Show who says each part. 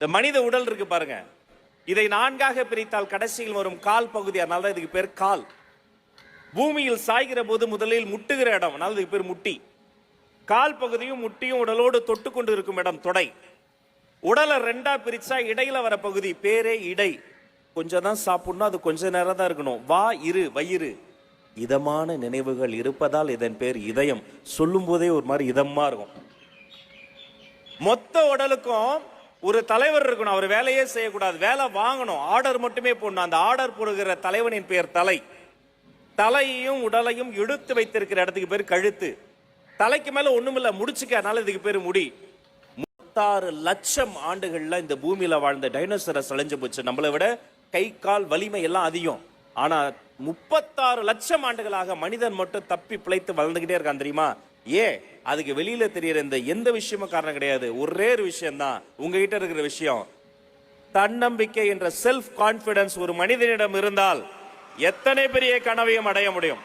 Speaker 1: இந்த மனித உடல் இருக்கு பாருங்க, இதை 4ஆக பிரித்தால் கடைசியில் வரும் கால் பகுதி, அதனால தான் இதுக்கு பேர் கால். பூமியில் சாய்கிற போது முதலில் முட்டுகிற இடம், அதனால இதுக்கு பேர் முட்டி. கால் பகுதியும் முட்டியும் உடலோடு தொட்டு கொண்டு இருக்கும் இடம் தொடை. உடலை 2ஆ பிரிச்சா இடையில வர பகுதி பேரே இடை. கொஞ்சம் தான் சாப்பிடணும், அது கொஞ்ச நேரம் தான் இருக்கணும். வயிறு. இதமான நினைவுகள் இருப்பதால் இதன் பேர் இதயம். சொல்லும் போதே ஒரு மாதிரி இதமா இருக்கும். மொத்த உடலுக்கும் ஒரு தலைவர் இருக்கணும், அவர் வேலையே செய்யக்கூடாது, வேலை வாங்கணும், ஆர்டர் மட்டுமே போடணும். அந்த ஆர்டர் போடுகிற தலைவனின் பெயர் தலை. தலையையும் உடலையும் இழுத்து வைத்திருக்கிற இடத்துக்கு பேர் கழுத்து. தலைக்கு மேல ஒண்ணுமில்ல, முடிச்சுக்க, அதனால இதுக்கு பேர் முடி. 36 லட்சம் ஆண்டுகள்ல இந்த பூமியில வாழ்ந்த டைனோசரஸ் அழிஞ்சு போச்சு. நம்மளை விட கை கால் வலிமை எல்லாம் அதிகம். ஆனா 36 லட்சம் ஆண்டுகளாக மனிதன் மட்டும் தப்பி பிழைத்து வளர்ந்துகிட்டே இருக்கான் தெரியுமா? அதுக்கு வெளியில தெரியற இந்த எந்த விஷயமும் காரணம் கிடையாது. ஒரே ஒரு விஷயம் தான் உங்ககிட்ட இருக்கிற விஷயம். தன்னம்பிக்கை என்ற செல்ஃப் கான்பிடன்ஸ் ஒரு மனிதனிடம் இருந்தால் எத்தனை பெரிய கனவையும் அடைய முடியும்.